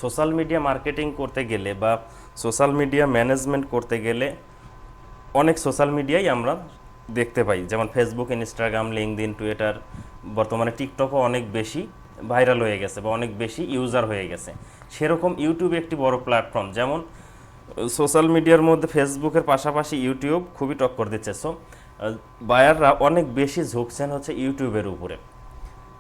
Social media marketing করতে গেলে বা সোশ্যাল মিডিয়া ম্যানেজমেন্ট করতে গেলে অনেক সোশ্যাল মিডিয়াই আমরা দেখতে পাই, যেমন ফেসবুক, ইনস্টাগ্রাম, লিঙ্কডইন, টুইটার, বর্তমানে টিকটকও অনেক বেশি ভাইরাল হয়ে গেছে বা অনেক বেশি ইউজার হয়ে গেছে। সেরকম ইউটিউব একটি বড় প্ল্যাটফর্ম। যেমন সোশ্যাল মিডিয়ার মধ্যে ফেসবুকের পাশাপাশি ইউটিউব খুবই টক্কর দিচ্ছে। সো বায়াররা অনেক বেশি ঝুঁকছেন হচ্ছে ইউটিউবের উপরে।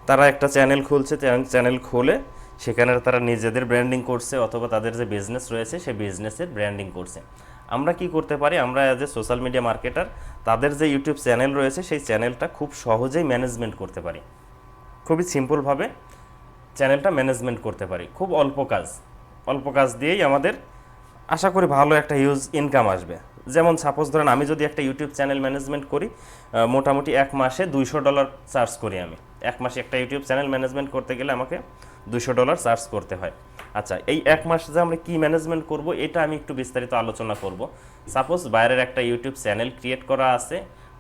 তারা একটা চ্যানেল খুলছে, চ্যানেল খুলে সেখানে তারা নিজেদের ব্র্যান্ডিং করছে অথবা তাদের যে বিজনেস রয়েছে সেই বিজনেসের ব্র্যান্ডিং করছে। আমরা কি করতে পারি? আমরা as a social media marketer তাদের যে ইউটিউব চ্যানেল রয়েছে সেই চ্যানেলটা খুব সহজেই ম্যানেজমেন্ট করতে পারি, খুবই সিম্পলভাবে চ্যানেলটা ম্যানেজমেন্ট করতে পারি। খুব অল্প কাজ দিয়েই আমাদের আশা করি ভালো একটা হিউজ ইনকাম আসবে। যেমন সাপোজ ধরেন আমি যদি একটা ইউটিউব চ্যানেল ম্যানেজমেন্ট করি, মোটামুটি এক মাসে $200 চার্জ করি আমি। এক মাসে একটা ইউটিউব চ্যানেল ম্যানেজমেন্ট করতে গেলে আমাকে $200 চার্জ করতে হয়। আচ্ছা, এই এক মাসে যে আমরা কী ম্যানেজমেন্ট করব এটা আমি একটু বিস্তারিত আলোচনা করব। সাপোজ বাইরের একটা ইউটিউব চ্যানেল ক্রিয়েট করা আছে,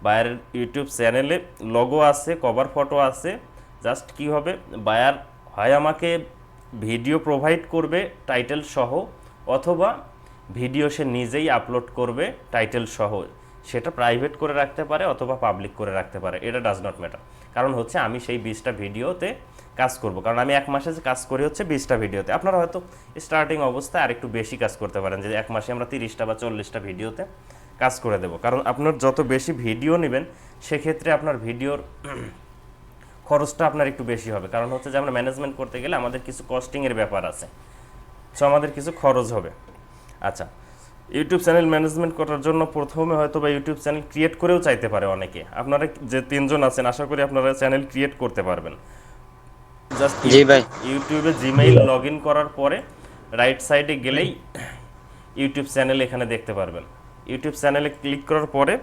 বাইরের ইউটিউব চ্যানেলে লোগো আছে, কভার ফটো আছে। জাস্ট কী হবে, বায়ার হয় আমাকে ভিডিও প্রোভাইড করবে টাইটেল সহ, অথবা ভিডিও সে নিজেই আপলোড করবে টাইটেল সহ। সেটা প্রাইভেট করে রাখতে পারে অথবা পাবলিক করে রাখতে পারে, এটা ডাজ নট ম্যাটার। কারণ হচ্ছে আমি সেই 20টা ভিডিওতে কাজ করব, কারণ আমি এক মাসে যে কাজ করি হচ্ছে 20টা ভিডিওতে। আপনারা হয়তো স্টার্টিং অবস্থায় আরেকটু বেশি কাজ করতে পারেন, যে এক মাসে আমরা 30টা বা 40টা ভিডিওতে কাজ করে দেব। কারণ আপনার যত বেশি ভিডিও নেবেন সেক্ষেত্রে আপনার ভিডিওর খরচটা আপনার একটু বেশি হবে। কারণ হচ্ছে যে আমরা ম্যানেজমেন্ট করতে গেলে আমাদের কিছু কস্টিংয়ের ব্যাপার আছে, সো আমাদের কিছু খরচ হবে। আচ্ছা, ইউটিউব চ্যানেল ম্যানেজমেন্ট করার জন্য প্রথমে হয়তো বা ইউটিউব চ্যানেল ক্রিয়েট করেও চাইতে পারে অনেকে। আপনারা যে 3জন আছেন আশা করি আপনারা চ্যানেল ক্রিয়েট করতে পারবেন। জাস্ট জি ভাই। ইউটিউবে জিমেইল লগ ইন করার পরে রাইট সাইডে গেলেই ইউটিউব চ্যানেল এখানে দেখতে পারবেন। ইউটিউব চ্যানেলে ক্লিক করার পরে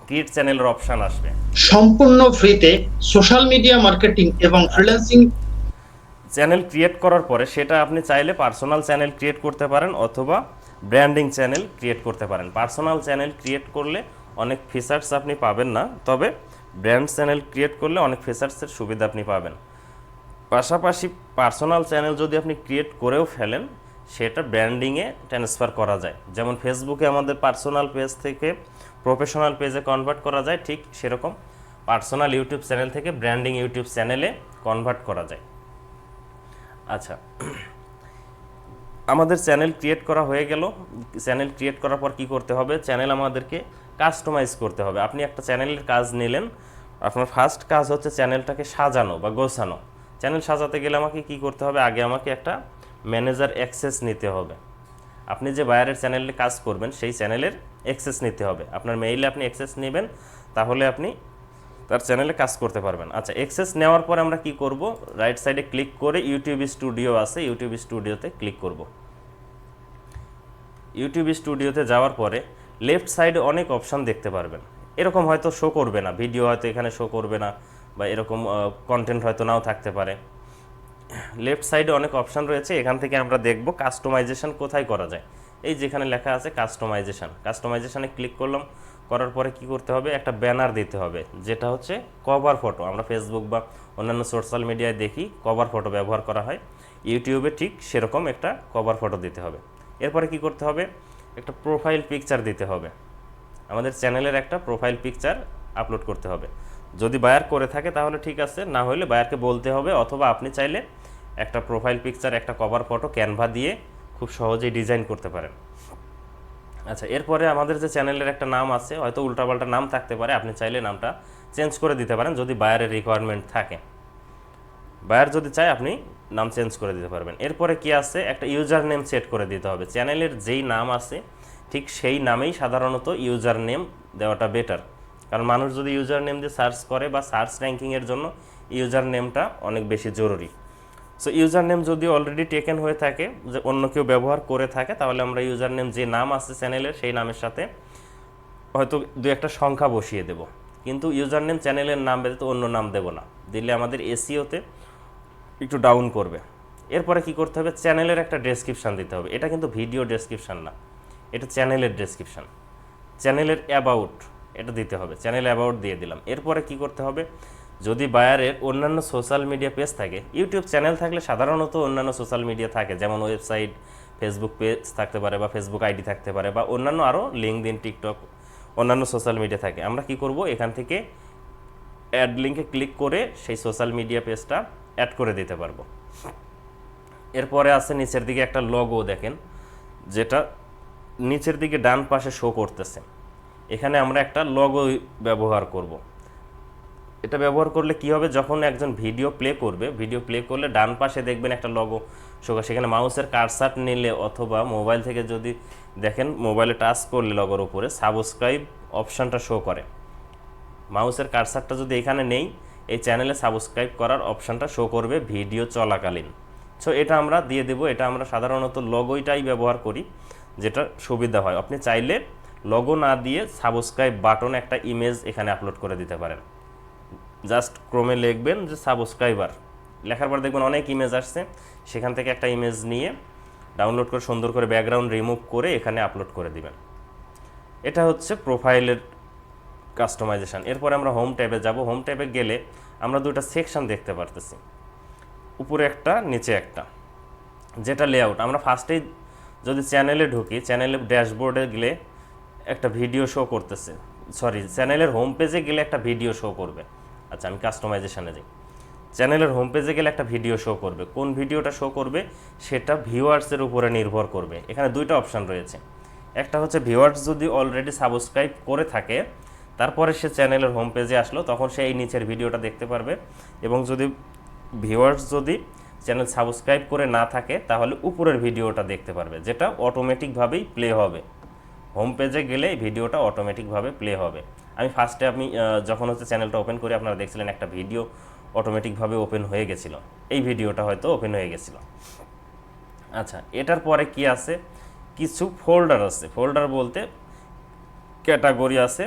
ক্রিয়েট চ্যানেলের অপশান আসবে। সম্পূর্ণ ফ্রিতে সোশ্যাল মিডিয়া মার্কেটিং এবং ফ্রিল্যান্সিং চ্যানেল ক্রিয়েট করার পরে সেটা আপনি চাইলে পার্সোনাল চ্যানেল ক্রিয়েট করতে পারেন অথবা ব্র্যান্ডিং চ্যানেল ক্রিয়েট করতে পারেন। পার্সোনাল চ্যানেল ক্রিয়েট করলে অনেক ফিচার্স আপনি পাবেন না, তবে ব্র্যান্ড চ্যানেল ক্রিয়েট করলে অনেক ফিচার্সের সুবিধা আপনি পাবেন। পাশাপাশি পার্সোনাল চ্যানেল যদি আপনি ক্রিয়েট করেও ফেলেন সেটা ব্র্যান্ডিংয়ে ট্রান্সফার করা যায়। যেমন ফেসবুকে আমাদের পার্সোনাল পেজ থেকে প্রফেশনাল পেজে কনভার্ট করা যায়, ঠিক সেরকম পার্সোনাল ইউটিউব চ্যানেল থেকে ব্র্যান্ডিং ইউটিউব চ্যানেলে কনভার্ট করা যায়। আচ্ছা, আমাদের চ্যানেল ক্রিয়েট করা হয়ে গেল। চ্যানেল ক্রিয়েট করার পর কি করতে হবে? চ্যানেল আমাদেরকে কাস্টমাইজ করতে হবে। আপনি একটা চ্যানেলের কাজ নিলেন, আপনার ফার্স্ট কাজ হচ্ছে চ্যানেলটাকে সাজানো বা গোছানো। চ্যানেল সাজাতে গেলে আমাকে কি করতে হবে? আগে আমাকে একটা ম্যানেজার অ্যাক্সেস নিতে হবে। আপনি যে বায়ারের চ্যানেলে কাজ করবেন সেই চ্যানেলের অ্যাক্সেস নিতে হবে। আপনার মেইলে আপনি অ্যাক্সেস নেবেন, তাহলে আপনি তার চ্যানেলে কাজ করতে পারবেন। আচ্ছা, অ্যাক্সেস নেওয়ার পরে আমরা কি করব? রাইট সাইডে ক্লিক করে ইউটিউব স্টুডিও আছে, ইউটিউব স্টুডিওতে ক্লিক করব। ইউটিউব স্টুডিওতে যাওয়ার পরে লেফট সাইডে অনেক অপশান দেখতে পারবেন। এরকম হয়তো শো করবে না, ভিডিও হয়তো এখানে শো করবে না, বা এরকম কন্টেন্ট হয়তো নাও থাকতে পারে। লেফট সাইডে অনেক অপশান রয়েছে, এখান থেকে আমরা দেখব কাস্টমাইজেশন কোথায় করা যায়। এই যেখানে লেখা আছে কাস্টমাইজেশনে ক্লিক করলাম। করার পরে কি করতে হবে? একটা ব্যানার দিতে হবে, যেটা হচ্ছে কভার ফটো। আমরা ফেসবুক বা অন্যান্য সোশ্যাল মিডিয়ায় দেখি কভার ফটো ব্যবহার করা হয়, ইউটিউবে ঠিক সেরকম একটা কভার ফটো দিতে হবে। এরপরে কি করতে হবে? একটা প্রোফাইল পিকচার দিতে হবে। আমাদের চ্যানেলের একটা প্রোফাইল পিকচার আপলোড করতে হবে। যদি বায়ার করে থাকে তাহলে ঠিক আছে, না হলে বায়ারকে বলতে হবে, অথবা আপনি চাইলে একটা প্রোফাইল পিকচার, একটা কভার ফটো ক্যানভা দিয়ে খুব সহজেই ডিজাইন করতে পারেন। আচ্ছা, এরপরে আমাদের যে চ্যানেলের একটা নাম আছে, হয়তো উল্টাপাল্টা নাম থাকতে পারে, আপনি চাইলে নামটা চেঞ্জ করে দিতে পারেন যদি বায়ারের রিকোয়ারমেন্ট থাকে। বায়ার যদি চায় আপনি নাম চেঞ্জ করে দিতে পারবেন। এরপরে কি আছে? একটা ইউজার নেম সেট করে দিতে হবে। চ্যানেলের যেই নাম আছে ঠিক সেই নামেই সাধারণত ইউজার নেম দেওয়াটা বেটার, কারণ মানুষ যদি ইউজার নেম দিয়ে সার্চ করে বা সার্চ র্যাঙ্কিংয়ের জন্য ইউজার নেমটা অনেক বেশি জরুরি। সো ইউজার নেম যদি অলরেডি টেকেন হয়ে থাকে, যে অন্য কেউ ব্যবহার করে থাকে, তাহলে আমরা ইউজার নেম যে নাম আছে চ্যানেলের সেই নামের সাথে হয়তো দু একটা সংখ্যা বসিয়ে দেব, কিন্তু ইউজার নেম চ্যানেলের নাম ব্যতীত অন্য নাম দেব না, দিলে আমাদের এসইওতে একটু ডাউন করবে। এরপরে কি করতে হবে? চ্যানেলের একটা ডেসক্রিপশান দিতে হবে। এটা কিন্তু ভিডিও ডেসক্রিপশান না, এটা চ্যানেলের ডেসক্রিপশান। চ্যানেলের অ্যাবাউট এটা দিতে হবে, চ্যানেল অ্যাবাউট দিয়ে দিলাম। এরপরে কি করতে হবে? যদি বায়ারের অন্যান্য সোশ্যাল মিডিয়া পেজ থাকে, ইউটিউব চ্যানেল থাকলে সাধারণত অন্যান্য সোশ্যাল মিডিয়া থাকে, যেমন ওয়েবসাইট, ফেসবুক পেজ থাকতে পারে বা ফেসবুক আইডি থাকতে পারে বা অন্যান্য আরও লিঙ্কডইন, টিকটক, অন্যান্য সোশ্যাল মিডিয়া থাকে। আমরা কি করব, এখান থেকে অ্যাড লিঙ্কে ক্লিক করে সেই সোশ্যাল মিডিয়া পেজটা অ্যাড করে দিতে পারবো। এরপরে আছে নিচের দিকে একটা লগো দেখেন, যেটা নিচের দিকে ডান পাশে শো করতেছে। এখানে আমরা একটা লগো ব্যবহার করব। এটা ব্যবহার করলে কি হবে, যখন একজন ভিডিও প্লে করবে, ভিডিও প্লে করলে ডান পাশে দেখবেন একটা লগো শো করে। সেখানে মাউসের কারসার নিলে অথবা মোবাইল থেকে যদি দেখেন, মোবাইলে টাচ করলে লগোর উপরে সাবস্ক্রাইব অপশানটা শো করে। মাউসের কারসারটা যদি এখানে নেই, এই চ্যানেলে সাবস্ক্রাইব করার অপশানটা শো করবে ভিডিও চলাকালীন। সো এটা আমরা দিয়ে দেব। এটা আমরা সাধারণত লগোটাই ব্যবহার করি, যেটা সুবিধা হয়। আপনি চাইলে লগো না দিয়ে সাবস্ক্রাইব বাটন একটা ইমেজ এখানে আপলোড করে দিতে পারেন। জাস্ট ক্রমে লিখবেন যে সাবস্ক্রাইবার, লেখার পর দেখবেন অনেক ইমেজ আসছে, সেখান থেকে একটা ইমেজ নিয়ে ডাউনলোড করে সুন্দর করে ব্যাকগ্রাউন্ড রিমুভ করে এখানে আপলোড করে দিবেন। এটা হচ্ছে প্রোফাইলের কাস্টমাইজেশন। এরপরে আমরা হোম ট্যাবে যাব। হোম ট্যাবে গেলে আমরা দুটো সেকশন দেখতে পারতেছি, উপরে একটা নিচে একটা, যেটা লেআউট। আমরা ফার্স্টেই যদি চ্যানেলে ঢুকি, চ্যানেলের ড্যাশবোর্ডে গেলে একটা ভিডিও শো করতেছে, সরি চ্যানেলের হোম পেজে গেলে একটা ভিডিও শো করবে। আচ্ছা, আমি কাস্টমাইজেশনে যাই। চ্যানেলের হোম পেজে গেলে একটা ভিডিও শো করবে। কোন ভিডিওটা শো করবে সেটা ভিউয়ার্সের উপরে নির্ভর করবে। এখানে দুইটা অপশান রয়েছে। একটা হচ্ছে ভিউয়ার্স যদি অলরেডি সাবস্ক্রাইব করে থাকে, তারপরে সে চ্যানেলের হোম পেজে আসলো, তখন সে এই নিচের ভিডিওটা দেখতে পারবে। এবং যদি ভিউয়ার্স যদি চ্যানেল সাবস্ক্রাইব করে না থাকে, তাহলে উপরের ভিডিওটা দেখতে পারবে, যেটা অটোমেটিকভাবেই প্লে হবে। হোম পেজে গেলে ভিডিওটা অটোমেটিকভাবে প্লে হবে। আমি ফার্স্টে যখন হচ্ছে চ্যানেলটা ওপেন করি, আপনারা দেখছিলেন একটা ভিডিও অটোমেটিকভাবে ওপেন হয়ে গেছিল। এই ভিডিওটা হয়তো ওপেন হয়ে গেছিল। আচ্ছা, এটার পরে কি আছে, কিছু ফোল্ডার আছে। ফোল্ডার বলতে ক্যাটাগরি আছে,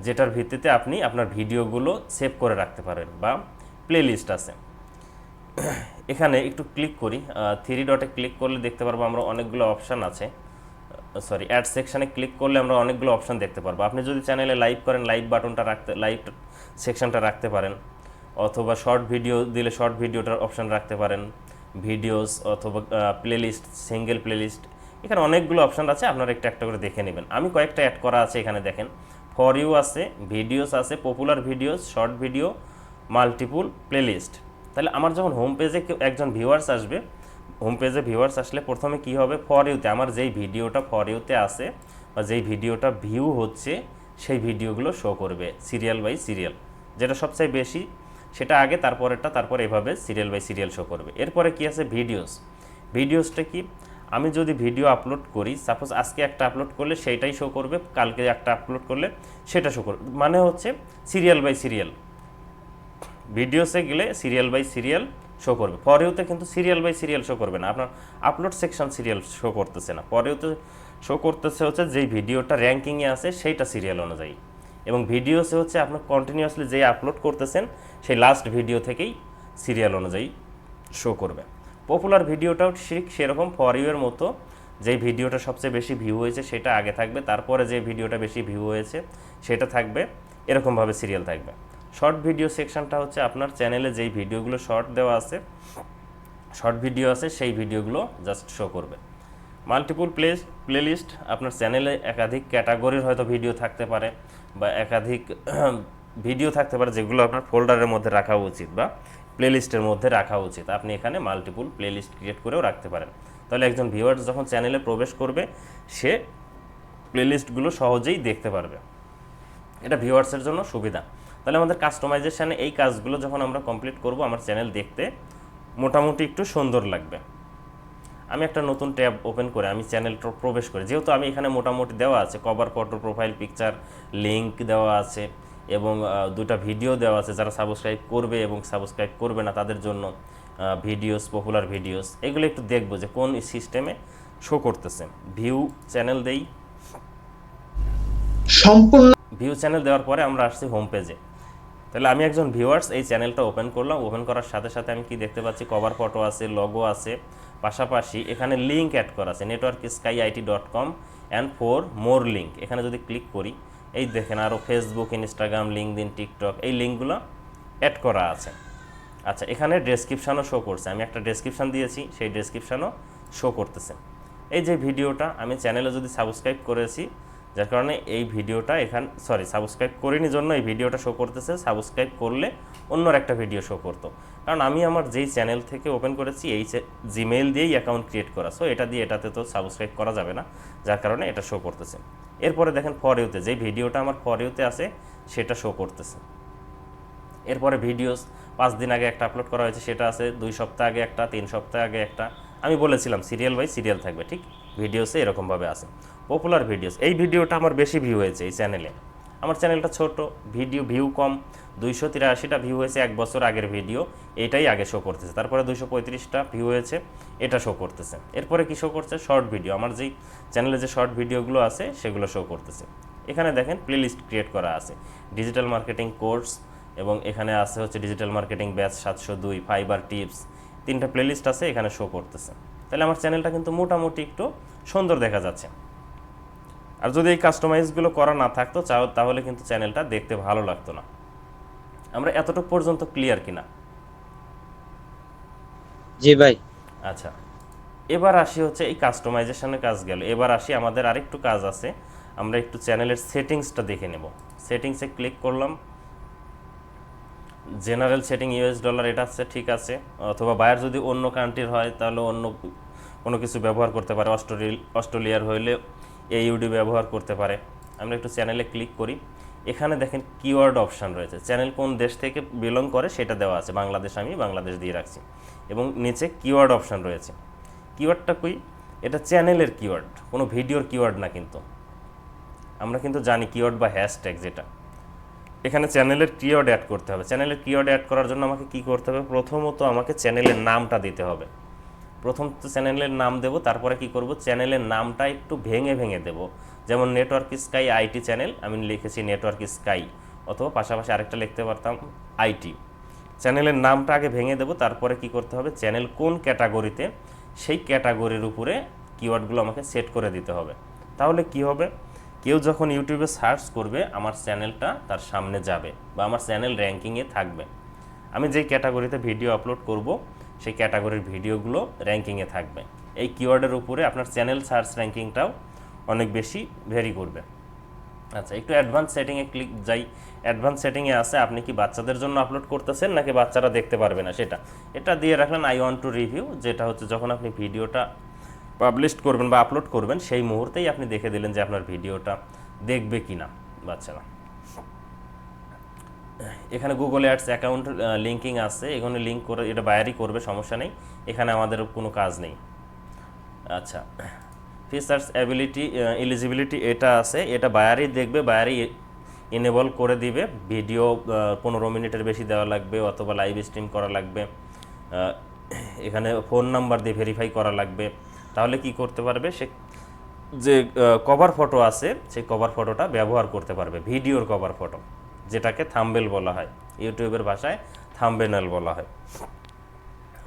যেটার ভিত্তিতে আপনি আপনার ভিডিওগুলো সেভ করে রাখতে পারেন, বা প্লেলিস্ট আছে। এখানে একটু ক্লিক করি, 3 ডটে ক্লিক করলে দেখতে পারবো আমরা অনেকগুলো অপশান আছে। সরি, অ্যাড সেকশানে ক্লিক করলে আমরা অনেকগুলো অপশান দেখতে পারবো। আপনি যদি চ্যানেলে লাইভ করেন, লাইভ বাটনটা রাখতে, লাইভ সেকশনটা রাখতে পারেন, অথবা শর্ট ভিডিও দিলে শর্ট ভিডিওটার অপশান রাখতে পারেন, ভিডিওস অথবা প্লেলিস্ট, সিঙ্গেল প্লেলিস্ট। এখানে অনেকগুলো অপশান আছে, আপনারা একটা একটা করে দেখে নেবেন। আমি কয়েকটা অ্যাড করা আছে এখানে দেখেন। ফর ইউ আছে, ভিডিওস আছে, popular videos, short video, multiple playlist. তাহলে আমার যখন হোম পেজে একজন ভিউয়ার্স আসবে, হোম পেজে ভিউয়ার্স আসলে প্রথমে কি হবে, ফর ইউতে আমার যেই ভিডিওটা ফর ইউতে আছে বা যেই ভিডিওটা ভিউ হচ্ছে, সেই ভিডিওগুলো শো করবে সিরিয়াল বাই সিরিয়াল। যেটা সবচেয়ে বেশি সেটা আগে, তারপরেরটা, তারপর এভাবে সিরিয়াল বাই সিরিয়াল শো করবে। এরপরে কি আছে, ভিডিওস। ভিডিওসটা কি, আমি যদি ভিডিও আপলোড করি, সাপোজ আজকে একটা আপলোড করলে সেইটাই শো করবে, কালকে একটা আপলোড করলে সেটা শো করবে, মানে হচ্ছে সিরিয়াল বাই সিরিয়াল। ভিডিওসে গেলে সিরিয়াল বাই সিরিয়াল শো করবে। ফর ইউতে কিন্তু সিরিয়াল বাই সিরিয়াল শো করবে না, আপনার আপলোড সেকশন সিরিয়াল শো করতেছে না। ফর ইউতে শো করতেছে হচ্ছে যেই ভিডিওটা র্যাঙ্কিংয়ে আছে সেইটা সিরিয়াল অনুযায়ী, এবং ভিডিওসে হচ্ছে আপনার কন্টিনিউয়াসলি যেই আপলোড করতেছেন সেই লাস্ট ভিডিও থেকেই সিরিয়াল অনুযায়ী শো করবে। পপুলার ভিডিওটাও ঠিক সেরকম, ফর ইউ এর মতো যেই ভিডিওটা সবচেয়ে বেশি ভিউ হয়েছে সেটা আগে থাকবে, তারপরে যে ভিডিওটা বেশি ভিউ হয়েছে সেটা থাকবে, এরকমভাবে সিরিয়াল থাকবে। শর্ট ভিডিও সেকশনটা হচ্ছে আপনার চ্যানেলে যেই ভিডিওগুলো শর্ট দেওয়া আছে, শর্ট ভিডিও আছে, সেই ভিডিওগুলো জাস্ট শো করবে। মাল্টিপুল প্লেলিস্ট, আপনার চ্যানেলে একাধিক ক্যাটাগরির হয়তো ভিডিও থাকতে পারে, বা একাধিক ভিডিও থাকতে পারে, যেগুলো আপনার ফোল্ডারের মধ্যে রাখা উচিত বা প্লেলিস্টের মধ্যে রাখা উচিত। আপনি এখানে মাল্টিপুল প্লেলিস্ট ক্রিয়েট করেও রাখতে পারেন। তাহলে একজন ভিউয়ার্স যখন চ্যানেলে প্রবেশ করবে, সে প্লেলিস্টগুলো সহজেই দেখতে পারবে। এটা ভিউয়ার্সের জন্য সুবিধা। তাহলে আমাদের কাস্টমাইজেশানে এই কাজগুলো যখন আমরা কমপ্লিট করব, আমার চ্যানেল দেখতে মোটামুটি একটু সুন্দর লাগবে। আমি একটা নতুন ট্যাব ওপেন করে আমি চ্যানেলটা প্রবেশ করি, যেহেতু আমি এখানে মোটামুটি দেওয়া আছে cover photo, profile picture, link দেওয়া আছে, এবং দুটা ভিডিও দেওয়া আছে যারা সাবস্ক্রাইব করবে এবং সাবস্ক্রাইব করবে না তাদের জন্য ভিডিওস, পপুলার ভিডিওস। এগুলো একটু দেখবো যে কোন সিস্টেমে শো করতেছে। ভিউ চ্যানেল দেই, সম্পূর্ণ ভিউ চ্যানেল দেওয়ার পরে আমরা আসছি হোম পেজে। তাহলে আমি একজন ভিউয়ার্স, এই চ্যানেলটা ওপেন করলাম। ওপেন করার সাথে সাথে আমি কি দেখতে পাচ্ছি, কভার ফটো আছে, লগো আছে, পাশাপাশি এখানে লিঙ্ক অ্যাড করা আছে, networkskyit.com and for more link. এখানে যদি ক্লিক করি, এই দেখেন আরও ফেসবুক, ইনস্টাগ্রাম, লিঙ্কডইন, টিকটক, এই লিঙ্কগুলো অ্যাড করা আছে। আচ্ছা, এখানে ডেসক্রিপশানও শো করছে, আমি একটা ডেসক্রিপশান দিয়েছি, সেই ডেসক্রিপশানও শো করতেছে। এই যে ভিডিওটা আমি চ্যানেলে যদি সাবস্ক্রাইব করেছি, যার কারণে এই ভিডিওটা সাবস্ক্রাইব করিনি জন্য এই ভিডিওটা শো করতেছে। সাবস্ক্রাইব করলে অন্যর একটা ভিডিও শো করতো, কারণ আমি আমার যেই চ্যানেল থেকে ওপেন করেছি এই জিমেইল দিয়েই অ্যাকাউন্ট ক্রিয়েট করা, সো এটা দিয়ে এটাতে তো সাবস্ক্রাইব করা যাবে না, যার কারণে এটা শো করতেছে। এরপরে দেখেন ফর ইউতে, যেই ভিডিওটা আমার ফর ইউতে আছে সেটা শো করতেছে। এরপরে ভিডিওস 5 দিন আগে একটা আপলোড করা হয়েছে, সেটা আছে 2 সপ্তাহ আগে একটা, 3 সপ্তাহ আগে একটা। আমি বলেছিলাম সিরিয়াল বাই সিরিয়াল থাকবে, ঠিক ভিডিওসে এরকমভাবে আছে। পপুলার ভিডিওস, এই ভিডিওটা আমার বেশি ভিউ হয়েছে এই চ্যানেলে। আমার চ্যানেলটা ছোট, ভিউ কম, 283টা ভিউ হয়েছে 1 বছর আগের ভিডিও, এইটাই আগে শো করতেছে। তারপরে 235টা ভিউ হয়েছে, এটা শো করতেছে। এরপরে কি শো করছে? শর্ট ভিডিও, আমার যেই চ্যানেলে যে শর্ট ভিডিওগুলো আছে সেগুলো শো করতেছে। এখানে দেখেন প্লেলিস্ট ক্রিয়েট করা আছে, ডিজিটাল মার্কেটিং কোর্স, এবং এখানে আছে হচ্ছে digital marketing batch 702, fibre tips, 3টা প্লেলিস্ট আছে এখানে শো করতেছে। তাহলে আমার চ্যানেলটা কিন্তু মোটামুটি একটু সুন্দর দেখা যাচ্ছে। আর যদি এই কাস্টমাইজগুলো করা না থাকতো তাহলে কিন্তু চ্যানেলটা দেখতে ভালো লাগতো না। আমরা এতটুকু পর্যন্ত ক্লিয়ার কিনা? জি ভাই। আচ্ছা, এবার আসি হচ্ছে এই কাস্টমাইজেশনের কাজ গেল, এবার আসি আমাদের আরেকটু কাজ আছে। আমরা একটু চ্যানেলের সেটিংসটা দেখে নেব। সেটিংসে ক্লিক করলাম, জেনারেল সেটিং ইউএস ডলার এটা আছে, ঠিক আছে। অথবা বায়ার যদি অন্য কান্ট্রির হয় তাহলে অন্য কোনো কিছু ব্যবহার করতে পারে, অস্ট্রেলিয়ার হইলে এইউডি ব্যবহার করতে পারে। আমরা একটু চ্যানেলে ক্লিক করি, এখানে দেখেন কিওয়ার্ড অপশান রয়েছে, চ্যানেল কোন দেশ থেকে বিলং করে সেটা দেওয়া আছে। বাংলাদেশ, আমি বাংলাদেশ দিয়ে রাখছি, এবং নিচে কিওয়ার্ড অপশান রয়েছে। কিওয়ার্ডটা কই? এটা চ্যানেলের কিওয়ার্ড, কোনো ভিডিওর কিওয়ার্ড না। কিন্তু আমরা কিন্তু জানি কিওয়ার্ড বা হ্যাশট্যাগ যেটা, এখানে চ্যানেলের কিওয়ার্ড অ্যাড করতে হবে। চ্যানেলের কিওয়ার্ড অ্যাড করার জন্য আমাকে কি করতে হবে? প্রথমত আমাকে চ্যানেলের নামটা দিতে হবে। প্রথম তো চ্যানেলের নাম দেব, তারপরে কি করব? চ্যানেলের নামটা একটু ভেঙে ভেঙে দেব। যেমন নেটওয়ার্ক স্কাই আইটি চ্যানেল, আমি লিখেছি নেটওয়ার্ক স্কাই, অথবা পাশাপাশি আরেকটা লিখতে পারতাম আইটি। চ্যানেলের নামটা আগে ভেঙে দেব, তারপরে কি করতে হবে? চ্যানেল কোন ক্যাটাগরিতে, সেই ক্যাটাগরির উপরে কিওয়ার্ডগুলো আমাকে সেট করে দিতে হবে। তাহলে কি হবে? কেউ যখন ইউটিউবে সার্চ করবে আমার চ্যানেলটা তার সামনে যাবে, বা আমার চ্যানেল র্যাঙ্কিংয়ে থাকবে। আমি যেই ক্যাটাগরিতে ভিডিও আপলোড করব সেই ক্যাটাগরির ভিডিওগুলো র্যাঙ্কিংয়ে থাকবে। এই কিওয়ার্ডের উপরে আপনার চ্যানেল সার্চ র্যাঙ্কিংটাও অনেক বেশি ভ্যারি করবে। আচ্ছা, একটু অ্যাডভান্স সেটিংয়ে ক্লিক যাই। অ্যাডভান্স সেটিংয়ে আছে আপনি কি বাচ্চাদের জন্য আপলোড করতেছেন নাকি বাচ্চারা দেখতে পারবে না সেটা, এটা দিয়ে রাখলেন আই ওয়ান্ট টু রিভিউ, যেটা হচ্ছে যখন আপনি ভিডিওটা পাবলিশ করবেন বা আপলোড করবেন সেই মুহূর্তেই আপনি দেখে দিলেন যে আপনার ভিডিওটা দেখবে কি না বাচ্চারা। এখানে গুগল অ্যাডস অ্যাকাউন্ট লিঙ্কিং আছে, এখানে লিঙ্ক করে এটা বায়ারই করবে, সমস্যা নেই, এখানে আমাদের কোনো কাজ নেই। আচ্ছা, ফিচার্স এলিজিবিলিটি এটা আছে, এটা বায়ারই দেখবে, বায়ারই ইনেবল করে দিবে। ভিডিও 15 মিনিটের বেশি দেওয়া লাগবে, অথবা লাইভ স্ট্রিম করা লাগবে। এখানে ফোন নাম্বার দিয়ে ভেরিফাই করা লাগবে। তাহলে কি করতে পারবে? সে যে কভার ফটো আছে সেই কভার ফটোটা ব্যবহার করতে পারবে, ভিডিওর কভার ফটো, যেটাকে থাম্বনেল বলা হয়, ইউটিউবের ভাষায় থাম্বনেল বলা হয়।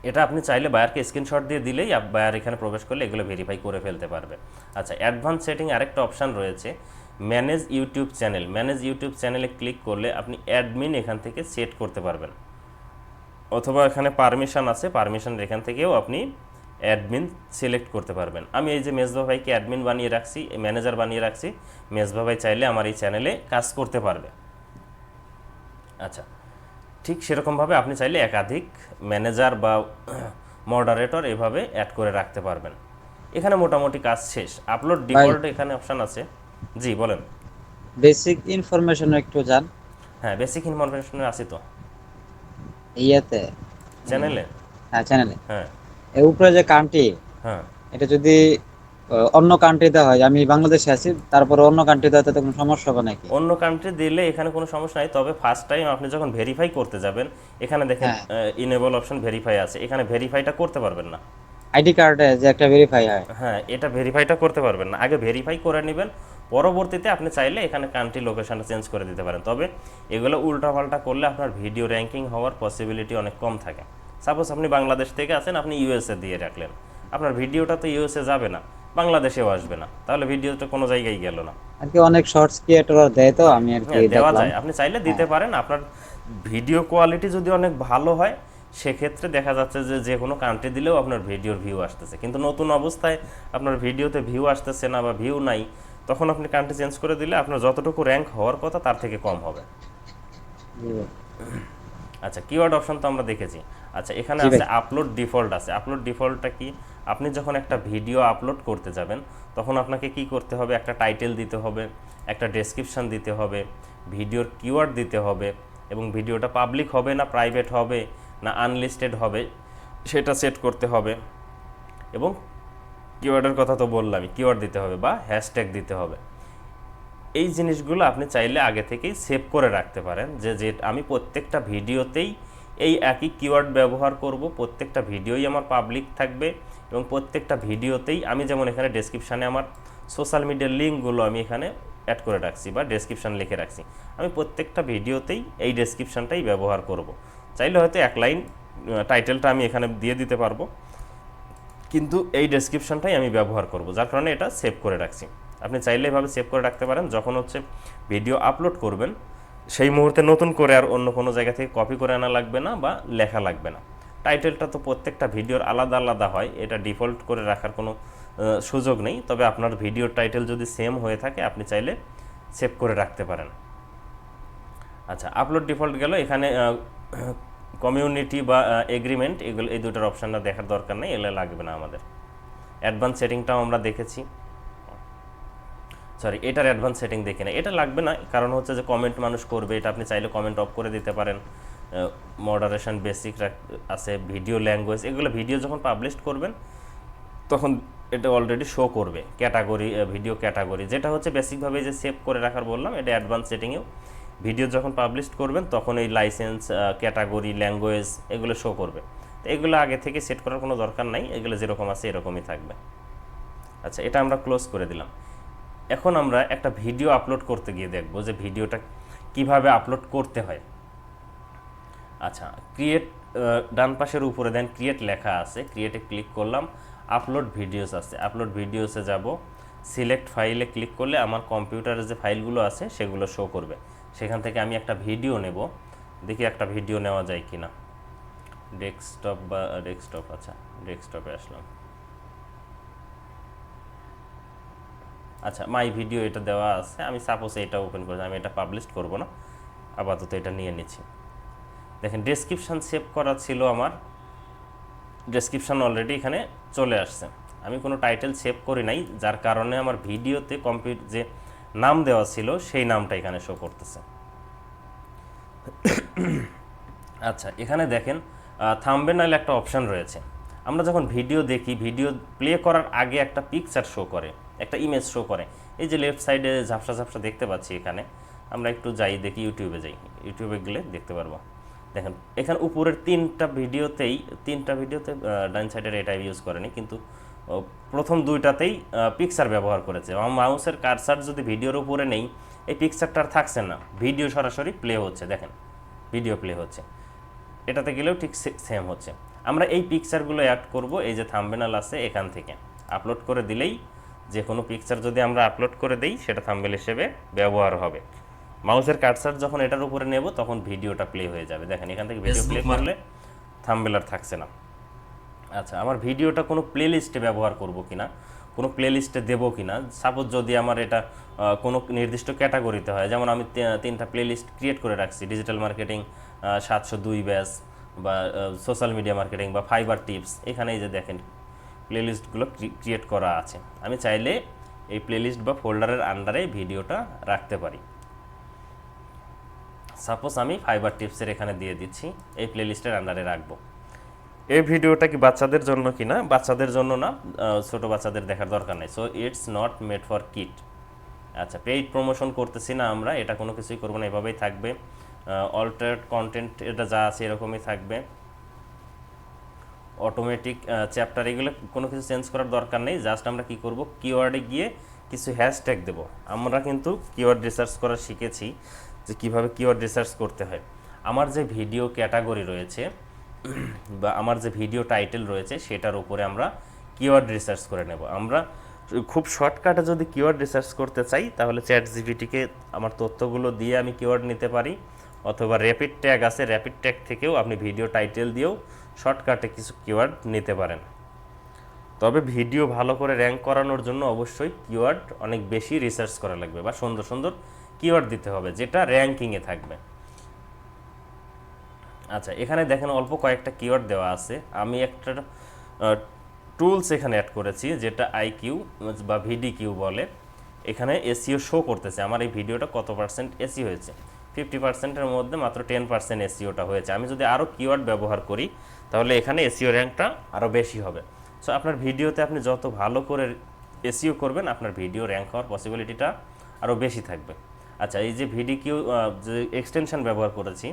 এটা আপনি চাইলে বায়ারকে স্ক্রিনশট দিয়ে দিলেই বায়ার এখানে প্রবেশ করলে এগুলো ভেরিফাই করে ফেলতে পারবে। আচ্ছা, অ্যাডভান্স সেটিং আরেকটা অপশান রয়েছে, manage YouTube channel. Manage YouTube চ্যানেলে ক্লিক করলে আপনি অ্যাডমিন এখান থেকে সেট করতে পারবেন, অথবা এখানে পারমিশন আছে, পারমিশনের এখান থেকেও আপনি অ্যাডমিন সিলেক্ট করতে পারবেন। আমি এই যে মেজবা ভাইকে অ্যাডমিন বানিয়ে রাখছি, ম্যানেজার বানিয়ে রাখছি, মেজবা ভাই চাইলে আমার এই চ্যানেলে কাজ করতে পারবে। আচ্ছা, ঠিক সেরকমভাবে আপনি চাইলে একাধিক ম্যানেজার বা মডারেটর এভাবে অ্যাড করে রাখতে পারবেন। এখানে মোটামুটি কাজ শেষ। আপলোড ডিফল্ট এখানে অপশান আছে। জি বলেন। বেসিক ইনফরমেশন একটু জান। হ্যাঁ, বেসিক ইনফরমেশনে আছে তো ইয়াতে চ্যানেলে। হ্যাঁ চ্যানেলে হ্যাঁ এর উপরে যে কান্ট্রি, হ্যাঁ, এটা যদি অন্য কান্ট্রিতে হয়, আমি বাংলাদেশে আছি, তারপরে অন্য কান্ট্রিতে হতে তো কোনো সমস্যা হবে নাকি? অন্য কান্ট্রি দিলে এখানে কোনো সমস্যা নাই, তবে ফার্স্ট টাইম আপনি যখন ভেরিফাই করতে যাবেন এখানে দেখেন ইনেবল অপশন ভেরিফাই আছে, এখানে ভেরিফাইটা করতে পারবেন না। আইডি কার্ডে যে একটা ভেরিফাই হয়, হ্যাঁ, এটা ভেরিফাইটা করতে পারবেন না, আগে ভেরিফাই করে নেবেন, পরবর্তীতে আপনি চাইলে এখানে কান্ট্রি লোকেশনটা চেঞ্জ করে দিতে পারেন। তবে এগুলো উল্টাপাল্টা করলে আপনার ভিডিও র্যাঙ্কিং হওয়ার পসিবিলিটি অনেক কম থাকে। সাপোজ আপনি বাংলাদেশ থেকে আছেন, আপনি ইউএসএ দিয়ে রাখলেন, আপনার ভিডিওটা তো ইউএসএ যাবে না, বাংলাদেশেও আসবে না, তাহলে ভিডিওটা কোনো জায়গায় গেল না। আর কি অনেক শর্টস ক্রিয়েটর দেয়, তো আমি আর কি হ্যাঁ, দেওয়া দেখলাম। যায়, আপনি চাইলে দিতে পারেন। আপনার ভিডিও কোয়ালিটি যদি অনেক ভালো হয় সেক্ষেত্রে দেখা যাচ্ছে যে যে কোনো কান্ট্রি দিলেও আপনার ভিডিওর ভিউ আসতেছে, কিন্তু নতুন অবস্থায় আপনার ভিডিওতে ভিউ আসতেছে না বা ভিউ নাই, তখন আপনি কান্ট্রি চেঞ্জ করে দিলে আপনার যতটুকু র্যাঙ্ক হওয়ার কথা তার থেকে কম হবে। জি ভাই। আচ্ছা, কিওয়ার্ড অপশন তো আমরা দেখেছি। আচ্ছা, এখানে জি ভাই। আছে আপলোড ডিফল্ট আছে। আপলোড ডিফল্টটা কি? আপনি যখন একটা ভিডিও আপলোড করতে যাবেন তখন আপনাকে কি করতে হবে? একটা টাইটেল দিতে হবে, একটা ডেসক্রিপশন দিতে হবে, ভিডিওর কিওয়ার্ড দিতে হবে, এবং ভিডিওটা পাবলিক হবে না প্রাইভেট হবে না আনলিস্টেড হবে সেটা সেট করতে হবে, এবং কিওয়ার্ডের কথা তো বললামই, কিওয়ার্ড দিতে হবে বা হ্যাশট্যাগ দিতে হবে। এই জিনিসগুলো আপনি চাইলে আগে থেকেই সেভ করে রাখতে পারেন, যে যে আমি প্রত্যেকটা ভিডিওতেই এই একই কিওয়ার্ড ব্যবহার করব, প্রত্যেকটা ভিডিওই আমার পাবলিক থাকবে, এবং প্রত্যেকটা ভিডিওতেই আমি যেমন এখানে ডেসক্রিপশানে আমার সোশ্যাল মিডিয়ার লিঙ্কগুলো আমি এখানে অ্যাড করে রাখছি বা ডেসক্রিপশান লিখে রাখছি, আমি প্রত্যেকটা ভিডিওতেই এই ডেসক্রিপশানটাই ব্যবহার করব। চাইলে হয়তো এক লাইন টাইটেলটা আমি এখানে দিয়ে দিতে পারবো, কিন্তু এই ডেসক্রিপশনটাই আমি ব্যবহার করব, যার কারণে এটা সেভ করে রাখছি। আপনি চাইলে এভাবে সেভ করে রাখতে পারেন, যখন হচ্ছে ভিডিও আপলোড করবেন সেই মুহূর্তে নতুন করে আর অন্য কোনো জায়গা থেকে কপি করে আনা লাগবে না বা লেখা লাগবে না। টাইটেলটা তো প্রত্যেকটা ভিডিওর আলাদা আলাদা হয়, এটা ডিফল্ট করে রাখার কোনো সুযোগ নেই, তবে আপনার ভিডিওর টাইটেল যদি সেম হয়ে থাকে আপনি চাইলে সেভ করে রাখতে পারেন। আচ্ছা, আপলোড ডিফল্ট গেল। এখানে কমিউনিটি বা এগ্রিমেন্ট, এগুলো এই দুটোর অপশানটা দেখার দরকার নেই, এগুলো লাগবে না আমাদের। অ্যাডভান্স সেটিংটাও আমরা দেখেছি, সরি এটার অ্যাডভান্স সেটিং দেখি না, এটা লাগবে না, কারণ হচ্ছে যে কমেন্ট মানুষ করবে, এটা আপনি চাইলে কমেন্ট অফ করে দিতে পারেন। মডারেশন বেসিক আছে, ভিডিও ল্যাঙ্গুয়েজ, এগুলো ভিডিও যখন পাবলিশ করবেন তখন এটা অলরেডি শো করবে। ক্যাটাগরি, ভিডিও ক্যাটাগরি, যেটা হচ্ছে বেসিকভাবে যে সেভ করে রাখার বললাম, এটা অ্যাডভান্স সেটিংয়েও ভিডিও যখন পাবলিশ করবেন তখন এই লাইসেন্স, ক্যাটাগরি, ল্যাঙ্গুয়েজ এগুলো শো করবে। তো এগুলো আগে থেকে সেট করার কোনো দরকার নাই, এগুলো যেরকম আছে এরকমই থাকবে। আচ্ছা, এটা আমরা ক্লোজ করে দিলাম। এখন আমরা একটা ভিডিও আপলোড করতে গিয়ে দেখব যে ভিডিওটা কিভাবে আপলোড করতে হয়। আচ্ছা, ক্রিয়েট, ডান পাশের উপরে দেন ক্রিয়েট লেখা আছে, ক্রিয়েটে ক্লিক করলাম, আপলোড ভিডিওস আছে, আপলোড ভিডিওসে যাব, সিলেক্ট ফাইলে ক্লিক করলে আমার কম্পিউটারে যে ফাইলগুলো আছে সেগুলো শো করবে। সেখান থেকে আমি একটা ভিডিও নেব, দেখি একটা ভিডিও নেওয়া যায় কিনা। ডেস্কটপ বা ডেস্কটপ, আচ্ছা ডেস্কটপে আসলাম। আচ্ছা, মাই ভিডিও এটা দেওয়া আছে, আমি সাপোজ এটা ওপেন করছি, আমি এটা পাবলিশ করব না, আপাতত এটা নিয়ে নিচ্ছি। দেখেন ডেসক্রিপশান সেভ করা ছিল আমার, ডেসক্রিপশান অলরেডি এখানে চলে আসছে। আমি কোনো টাইটেল সেভ করি নাই, যার কারণে আমার ভিডিওতে যে নাম দেওয়া ছিল সেই নামটা এখানে শো করতেছে। আচ্ছা, এখানে দেখেন থাম্বনেইল একটা অপশান রয়েছে। আমরা যখন ভিডিও দেখি, ভিডিও প্লে করার আগে একটা পিকচার শো করে, একটা ইমেজ শো করে। এই যে লেফট সাইডে ঝাপসা ঝাপসা দেখতে পাচ্ছি এখানে, আমরা একটু যাই দেখি, ইউটিউবে যাই, ইউটিউবে গেলে দেখতে পারবো। দেখেন এখানে উপরের তিনটা ভিডিওতে ডান সাইডের এটা ইউজ করেনি, কিন্তু প্রথম দুইটাতেই পিকচার ব্যবহার করেছে। আমার মাউসের কারসার যদি ভিডিওর উপরে নেই, এই পিকচারটা আর থাকছে না, ভিডিও সরাসরি প্লে হচ্ছে, দেখেন ভিডিও প্লে হচ্ছে। এটাতে গেলেও ঠিক সেম হচ্ছে। আমরা এই পিকচারগুলো অ্যাড করব, এই যে থাম্বনেল আছে এখান থেকে আপলোড করে দিলেই, যে কোনো পিকচার যদি আমরা আপলোড করে দেই সেটা থাম্বনেল হিসেবে ব্যবহার হবে। মাউসের কার্সার যখন এটার উপরে নেব তখন ভিডিওটা প্লে হয়ে যাবে। দেখেন এখান থেকে ভিডিও প্লে করলে থাম্বনেল আর থাকছে না। আচ্ছা, আমার ভিডিওটা কোনো প্লে লিস্টে ব্যবহার করব কিনা, কোনো প্লে লিস্টে দেবো কিনা, সাপোজ যদি আমার এটা কোনো নির্দিষ্ট ক্যাটাগরিতে হয়, যেমন আমি তিনটা প্লে লিস্ট ক্রিয়েট করে রাখছি, ডিজিটাল মার্কেটিং 702 ব্যাচ, বা সোশ্যাল মিডিয়া মার্কেটিং, বা ফাইবার টিপস, এখানে এই যে দেখেন প্লে লিস্টগুলো ক্রিয়েট করা আছে। আমি চাইলে এই প্লে লিস্ট বা ফোল্ডারের আন্ডারে ভিডিওটা রাখতে পারি। সাপোজ আমি ফাইবার টিপসের এখানে দিয়ে দিচ্ছি, এই প্লে লিস্টের আন্ডারে রাখবো। এই ভিডিওটা কি বাচ্চাদের জন্য কিনা? বাচ্চাদের জন্য না, ছোট বাচ্চাদের দেখার দরকার নেই, so it's not made for kid. আচ্ছা, পেইড প্রমোশন করতেছি না আমরা, এটা কোনো কিছুই করবো না, এভাবেই থাকবে। অল্টারেট কন্টেন্ট এটা যা আছে এরকমই থাকবে। অটোমেটিক চ্যাপ্টার, এগুলো কোনো কিছু চেঞ্জ করার দরকার নেই। জাস্ট আমরা কি করব, কিওয়ার্ডে গিয়ে কিছু হ্যাশট্যাগ দেব। আমরা কিন্তু কিওয়ার্ড রিসার্চ করা শিখেছি যে কীভাবে কিওয়ার্ড রিসার্চ করতে হয়। আমার যে ভিডিও ক্যাটাগরি রয়েছে বা আমার যে ভিডিও টাইটেল রয়েছে সেটার উপরে আমরা কিওয়ার্ড রিসার্চ করে নেব। আমরা খুব শর্টকাটে যদি কিওয়ার্ড রিসার্চ করতে চাই তাহলে চ্যাট জিপিটিকে আমার তথ্যগুলো দিয়ে আমি কিওয়ার্ড নিতে পারি, অথবা র্যাপিড ট্যাগ আছে, র্যাপিড ট্যাগ থেকেও আপনি ভিডিও টাইটেল দিয়েও শর্টকাটে কিছু কিওয়ার্ড নিতে পারেন। তবে ভিডিও ভালো করে র্যাঙ্ক করানোর জন্য অবশ্যই কিওয়ার্ড অনেক বেশি রিসার্চ করা লাগবে বা সুন্দর সুন্দর কিওয়ার্ড দিতে হবে যেটা র্যাঙ্কিংয়ে থাকবে। আচ্ছা, এখানে দেখেন অল্প কয়েকটা কিওয়ার্ড দেওয়া আছে। আমি একটা টুলস এখানে অ্যাড করেছি যেটা আইকিউ বা ভিডিকিউ বলে। এখানে এসইও শো করতেছে আমার এই ভিডিওটা কত পার্সেন্ট এসি হয়েছে। 50%-এর মধ্যে মাত্র 10% এসইওটা হয়েছে। আমি যদি আরও কিওয়ার্ড ব্যবহার করি তাহলে এখানে এসইও র্যাঙ্কটা আরও বেশি হবে। সো আপনার ভিডিওতে আপনি যত ভালো করে এসইও করবেন আপনার ভিডিও র্যাঙ্ক হওয়ার পসিবিলিটিটা আরও বেশি থাকবে। আচ্ছা, এই যে ভিডিকিউ যে এক্সটেনশন ব্যবহার করেছি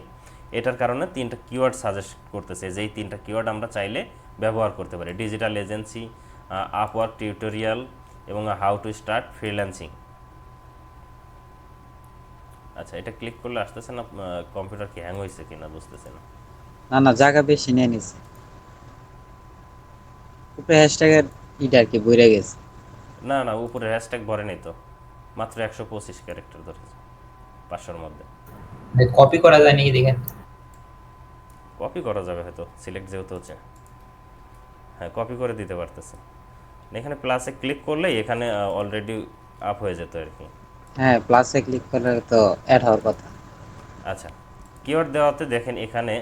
এটার কারণে 3টা কিওয়ার্ড সাজেস্ট করতেছে, যেই 3টা কিওয়ার্ড আমরা চাইলে ব্যবহার করতে পারি: ডিজিটাল এজেন্সি, আপওয়ার্ক টিউটোরিয়াল এবং হাউ টু স্টার্ট ফ্রিল্যান্সিং। আচ্ছা, এটা ক্লিক করলে আসতেছে না, কম্পিউটার কি হ্যাং হয়েছে কিনা বুঝতেছে না। না না, জায়গা বেশি নিয়ে নিছে, উপরে হ্যাশট্যাগের ইটা আর কি বইরে গেছে। না না, উপরে হ্যাশট্যাগ ভরে নেই তো, মাত্র 125 ক্যারেক্টার ধরেছে 500-এর মধ্যে। কপি করা যায় নাকি দেখেন? কপি করা যাবে হয়তো, সিলেক্ট যেহেতু হচ্ছে। হ্যাঁ, কপি করে দিতে পারতেছে। এখানে প্লাসে ক্লিক করলেই এখানে অলরেডি আপ হয়ে যেত আর কি। হ্যাঁ, প্লাসে ক্লিক করলে তো অ্যাড হওয়ার কথা। আচ্ছা, কিওয়ার্ড দেওয়াতে দেখেন এখানে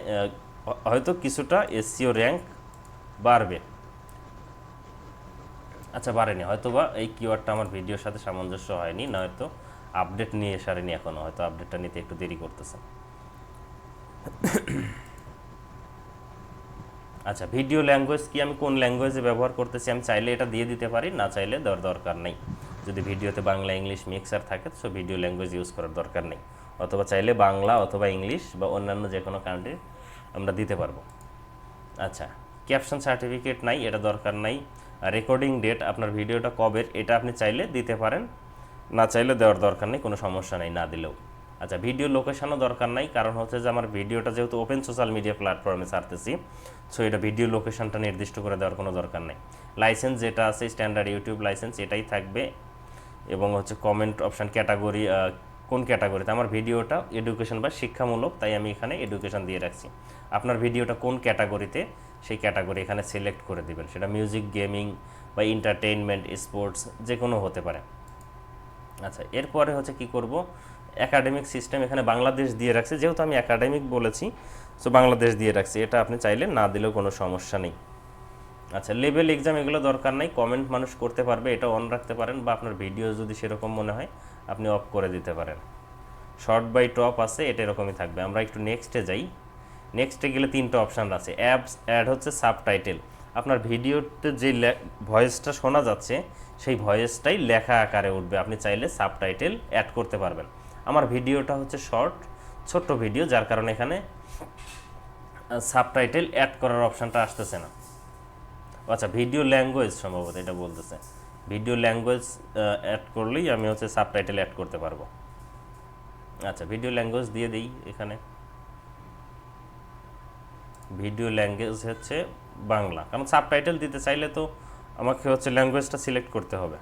হয়তো কিছুটা এসইও র্যাঙ্ক বাড়বে। আচ্ছা, বাড়েনি হয়তো, বা এই কিওয়ার্ডটা আমার ভিডিওর সাথে সামঞ্জস্য হয়নি, নয়তো আপডেট নিয়ে সারেনি এখনও, হয়তো আপডেটটা নিতে একটু দেরি করতেছে। আচ্ছা, ভিডিও ল্যাঙ্গুয়েজ কি, আমি কোন ল্যাঙ্গুয়েজে ব্যবহার করতেছি আমি চাইলে এটা দিয়ে দিতে পারি, না চাইলে দেওয়ার দরকার নেই। যদি ভিডিওতে বাংলা ইংলিশ মিক্সার থাকে সো ভিডিও ল্যাঙ্গুয়েজ ইউজ করার দরকার নেই, অথবা চাইলে বাংলা অথবা ইংলিশ বা অন্যান্য যে কোনো কান্ট্রি আমরা দিতে পারবো। আচ্ছা, ক্যাপশন সার্টিফিকেট নাই, এটা দরকার নাই। রেকর্ডিং ডেট, আপনার ভিডিওটা কবের, এটা আপনি চাইলে দিতে পারেন, না চাইলে দেওয়ার দরকার নেই, কোনো সমস্যা নেই না দিলেও। আচ্ছা, ভিডিও লোকেশনও দরকার নাই, কারণ হচ্ছে যে আমার ভিডিওটা যেহেতু ওপেন সোশ্যাল মিডিয়া প্ল্যাটফর্মে ছাড়তেছি সো এটা ভিডিও লোকেশনটা নির্দিষ্ট করে দেওয়ার কোনো দরকার নেই। লাইসেন্স যেটা আছে স্ট্যান্ডার্ড ইউটিউব লাইসেন্স এটাই থাকবে, এবং হচ্ছে কমেন্ট অপশান ক্যাটাগরি, কোন ক্যাটাগরিতে আমার ভিডিওটা এডুকেশন বা শিক্ষামূলক, তাই আমি এখানে এডুকেশন দিয়ে রাখছি। আপনার ভিডিওটা কোন ক্যাটাগরিতে সেই ক্যাটাগরি এখানে সিলেক্ট করে দিবেন, সেটা মিউজিক, গেমিং বা এন্টারটেইনমেন্ট, স্পোর্টস যে কোনো হতে পারে। আচ্ছা, এরপরে হচ্ছে কি করব, একাডেমিক সিস্টেম এখানে বাংলাদেশ দিয়ে রাখছি, যেহেতু আমি একাডেমিক বলেছি সো বাংলাদেশ দিয়ে রাখছি, এটা আপনি চাইলে না দিলেও কোনো সমস্যা নেই। আচ্ছা, লেভেল এক্সাম এগুলো দরকার নাই, কমেন্ট মানুষ করতে পারবে, এটা অন রাখতে পারেন, বা আপনার ভিডিও যদি সেরকম মনে হয় আপনি অফ করে দিতে পারেন। শর্ট বাই টপ আছে, এটা এরকমই থাকবে। আমরা একটু নেক্সটে যাই। নেক্সটে গেলে 3টা অপশান আছে। অ্যাড হচ্ছে সাবটাইটেল, আপনার ভিডিওতে যে ভয়েসটা শোনা যাচ্ছে সেই ভয়েসটাই লেখা আকারে উঠবে, আপনি চাইলে সাবটাইটেল অ্যাড করতে পারবেন। আমার ভিডিওটা হচ্ছে ছোট্ট ভিডিও, যার কারণে এখানে সাবটাইটেল অ্যাড করার অপশানটা আসতেছে না। আচ্ছা, ভিডিও ল্যাঙ্গুয়েজ সম্ভবত এটা বলতেছে, ভিডিও ল্যাঙ্গুয়েজ অ্যাড করলেই আমি হচ্ছে সাবটাইটেল অ্যাড করতে পারবো। আচ্ছা, ভিডিও ল্যাঙ্গুয়েজ দিয়ে দিই, এখানে ভিডিও ল্যাঙ্গুয়েজ হচ্ছে বাংলা, কারণ সাবটাইটেল দিতে চাইলে তো আমাকে হচ্ছে ল্যাঙ্গুয়েজটা সিলেক্ট করতে হবে,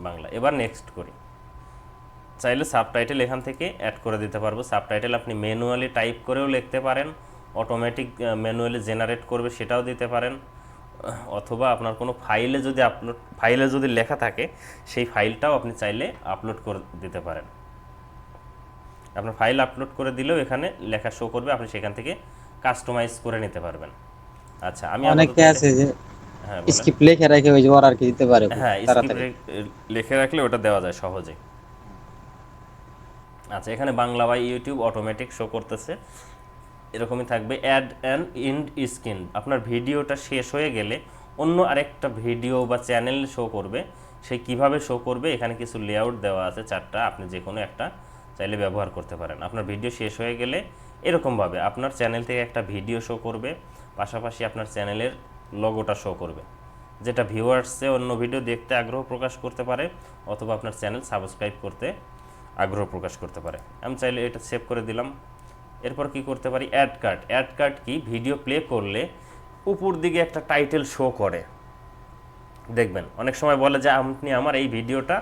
বাংলা। এবার নেক্সট করি, চাইলে সাবটাইটেল এখান থেকে অ্যাড করে দিতে পারবো। সাবটাইটেল আপনি ম্যানুয়ালি টাইপ করেও লিখতে পারেন, অটোমেটিক ম্যানুয়ালি জেনারেট করবে সেটাও দিতে পারেন, অথবা আপনার কোনো ফাইলে যদি লেখা থাকে সেই ফাইলটাও আপনি চাইলে আপলোড করে দিতে পারেন। আপনার ফাইল আপলোড করে দিলেও এখানে লেখা শো করবে, আপনি সেখান থেকে কাস্টমাইজ করে নিতে পারবেন। আচ্ছা, আমি অনেকে আছে যে হ্যাঁ স্ক্রিপ্ট লিখে রেখে ওই যে ওর আর কি দিতে পারে খুব হ্যাঁ, তাড়াতাড়ি। লিখে রাখলে ওটা দেওয়া যায় সহজে। আচ্ছা, এখানে বাংলা বা ইউটিউব অটোমেটিক শো করতেছে, এরকমই থাকবে। অ্যাড অ্যান ইন্ড স্ক্রিন, আপনার ভিডিওটা শেষ হয়ে গেলে অন্য আরেকটা ভিডিও বা চ্যানেল শো করবে, সেই কিভাবে শো করবে এখানে কিছু লেআউট দেওয়া আছে 4টা, আপনি যে কোনো একটা চাইলে ব্যবহার করতে পারেন। আপনার ভিডিও শেষ হয়ে গেলে এরকমভাবে আপনার চ্যানেল থেকে একটা ভিডিও শো করবে, পাশাপাশি আপনার চ্যানেলের লোগোটা শো করবে, যেটা ভিউয়ার্সে অন্য ভিডিও দেখতে আগ্রহ প্রকাশ করতে পারে, অথবা আপনার চ্যানেল সাবস্ক্রাইব করতে আগ্রহ প্রকাশ করতে পারে। আমি চাইলে এটা সেভ করে দিলাম। এরপর কি করতে পারি, অ্যাড কার্ড কি, ভিডিও প্লে করলে উপর দিকে একটা টাইটেল শো করে, দেখবেন অনেক সময় বলে যে আপনি আমার এই ভিডিওটা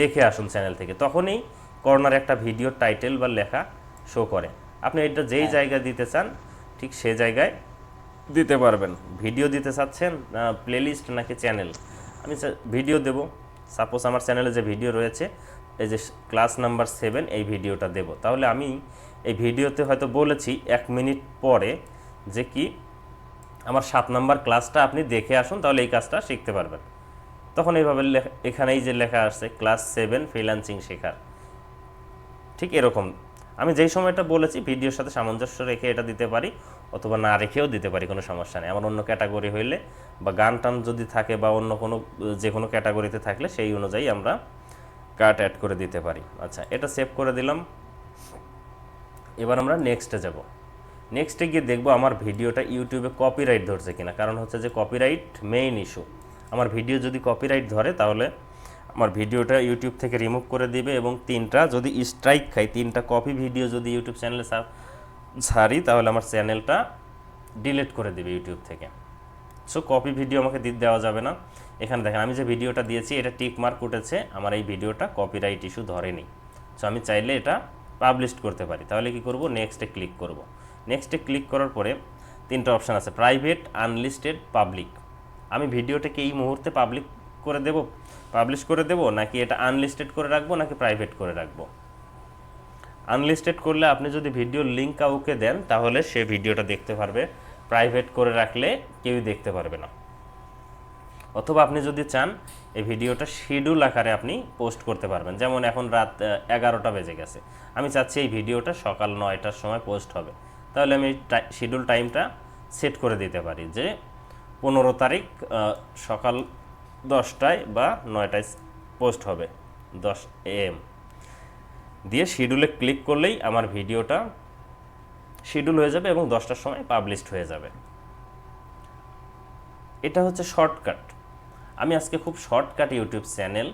দেখে আসুন চ্যানেল থেকে, তখনই কর্নারে একটা ভিডিও টাইটেল বা লেখা শো করে। আপনি এটা যেই জায়গায় দিতে চান ঠিক সেই জায়গায় দিতে পারবেন। ভিডিও দিতে চাচ্ছেন প্লেলিস্ট নাকি চ্যানেল, আমি ভিডিও দেব। সাপোজ আমার চ্যানেলে যে ভিডিও রয়েছে এই যে ক্লাস নাম্বার 7 এই ভিডিওটা দেব, তাহলে আমি এই ভিডিওতে হয়তো বলেছি 1 মিনিট পরে যে কি আমার 7 নাম্বার ক্লাসটা আপনি দেখে আসুন, তাহলে এই কাজটা শিখতে পারবেন। তখন এইভাবে এখানেই যে লেখা আসছে ক্লাস 7 ফ্রিল্যান্সিং শেখার, ঠিক এরকম আমি যেই সময়টা বলেছি ভিডিওর সাথে সামঞ্জস্য রেখে এটা দিতে পারি, অথবা না রেখেও দিতে পারি, কোনো সমস্যা নেই। আমার অন্য ক্যাটাগরি হইলে বা গান টান যদি থাকে বা অন্য কোনো যে কোনো ক্যাটাগরিতে থাকলে সেই অনুযায়ী আমরা কাট অ্যাড করে দিতে পারি। আচ্ছা, এটা সেভ করে দিলাম। এবার আমরা নেক্সটে যাব। নেক্সটে গিয়ে দেখব আমার ভিডিওটা ইউটিউবে কপিরাইট ধরছে কিনা, কারণ হচ্ছে যে কপিরাইট মেইন ইস্যু। আমার ভিডিও যদি কপিরাইট ধরে তাহলে আমার ভিডিওটা ইউটিউব থেকে রিমুভ করে দিবে, এবং 3টা যদি স্ট্রাইক খাই, 3টা কপি ভিডিও যদি ইউটিউব চ্যানেলে ছাড়ি তাহলে আমার চ্যানেলটা ডিলিট করে দেবে ইউটিউব থেকে। সো কপি ভিডিও আমাকে দেওয়া যাবে না। এখানে দেখেন আমি যে ভিডিওটা দিয়েছি এটা টিক মার্ক উঠেছে, আমার এই ভিডিওটা কপিরাইট ইস্যু ধরেনি। সো আমি চাইলে এটা পাবলিশ করতে পারি। তাহলে কি করব, নেক্সটে ক্লিক করব। নেক্সটে ক্লিক করার পরে 3টা অপশান আছে, প্রাইভেট, আনলিস্টেড, পাবলিক। আমি ভিডিওটাকে এই মুহূর্তে পাবলিশ করে দেব নাকি এটা আনলিস্টেড করে রাখবো নাকি প্রাইভেট করে রাখবো। আনলিস্টেড করলে আপনি যদি ভিডিওর লিঙ্ক কাউকে দেন তাহলে সে ভিডিওটা দেখতে পারবে, প্রাইভেট করে রাখলে কেউই দেখতে পারবে না। অথবা আপনি যদি চান এই ভিডিওটা শিডিউল আকারে আপনি পোস্ট করতে পারবেন। যেমন এখন রাত 11টা বেজে গেছে, আমি চাচ্ছি এই ভিডিওটা সকাল 9টার সময় পোস্ট হবে, তাহলে আমি শিডিউল টাইমটা সেট করে দিতে পারি যে 15 তারিখ সকাল 10টায় বা 9টায় পোস্ট হবে, 10 AM দিয়ে শিডিউলে ক্লিক করলেই আমার ভিডিওটা শিডিউল হয়ে যাবে এবং 10টার সময় পাবলিশড হয়ে যাবে। এটা হচ্ছে শর্টকাট। আমি আজকে খুব শর্টকাট ইউটিউব চ্যানেল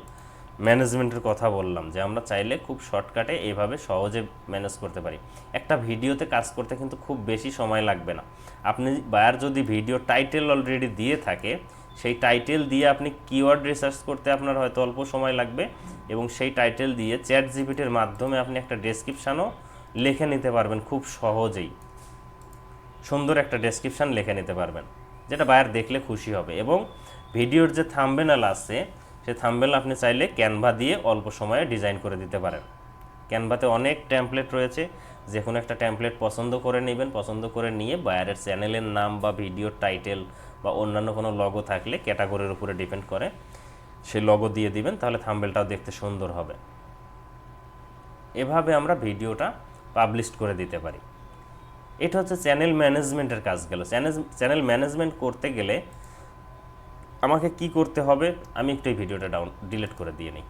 ম্যানেজমেন্টের কথা বললাম, যে আমরা চাইলে খুব শর্টকাটে এইভাবে সহজে ম্যানেজ করতে পারি। একটা ভিডিওতে কাজ করতে কিন্তু খুব বেশি সময় লাগবে না। আপনি বায়ার যদি ভিডিও টাইটেল অলরেডি দিয়ে থাকে, সেই টাইটেল দিয়ে আপনি কিওয়ার্ড রিসার্চ করতে আপনার হয়তো অল্প সময় লাগবে, এবং সেই টাইটেল দিয়ে চ্যাট জিপিটির মাধ্যমে আপনি একটা ডেসক্রিপশানও লিখে নিতে পারবেন খুব সহজেই। সুন্দর একটা ডেসক্রিপশান লিখে নিতে পারবেন যেটা বায়ার দেখলে খুশি হবে। এবং ভিডিওর যে থাম্বনেল আছে সেই থাম্বনেল আপনি চাইলে ক্যানভা দিয়ে অল্প সময়ে ডিজাইন করে দিতে পারেন। ক্যানভাতে অনেক টেমপ্লেট রয়েছে, যে কোনো একটা টেমপ্লেট পছন্দ করে নেবেন, পছন্দ করে নিয়ে বায়ারের চ্যানেলের নাম বা ভিডিওর টাইটেল বা অন্যান্য কোনো লগো থাকলে ক্যাটাগরির উপরে ডিপেন্ড করে সেই লগো দিয়ে দিবেন, তাহলে থাম্বনেলটাও দেখতে সুন্দর হবে। এভাবে আমরা ভিডিওটা পাবলিশ করে দিতে পারি। এটা হচ্ছে চ্যানেল ম্যানেজমেন্টের কাজ গেল। চ্যানেল ম্যানেজমেন্ট করতে গেলে আমাকে কি করতে হবে, আমি একটু এই ভিডিওটা ডিলিট করে দিয়ে নিই।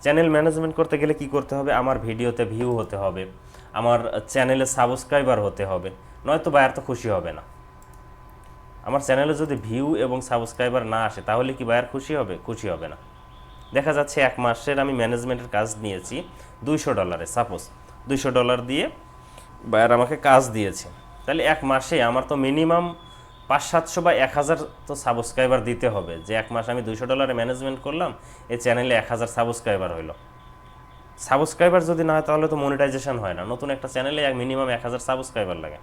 চ্যানেল ম্যানেজমেন্ট করতে গেলে কি করতে হবে, আমার ভিডিওতে ভিউ হতে হবে, আমার চ্যানেলে সাবস্ক্রাইবার হতে হবে, নয়তো বায়ার তো খুশি হবে না। আমার চ্যানেলে যদি ভিউ এবং সাবস্ক্রাইবার না আসে তাহলে কি বায়ার খুশি হবে? খুশি হবে না। দেখা যাচ্ছে 1 মাসের আমি ম্যানেজমেন্টের কাজ নিয়েছি $200, সাপোজ $200 দিয়ে বায়ার আমাকে কাজ দিয়েছে, তাহলে 1 মাসে আমার তো মিনিমাম 500-700 বা 1000 তো সাবস্ক্রাইবার দিতে হবে। যে 1 মাস আমি $200 ম্যানেজমেন্ট করলাম, এই চ্যানেলে 1000 সাবস্ক্রাইবার হইলো। সাবস্ক্রাইবার যদি না হয় তাহলে তো মনিটাইজেশন হয় না। নতুন একটা চ্যানেলে মিনিমাম 1000 সাবস্ক্রাইবার লাগে।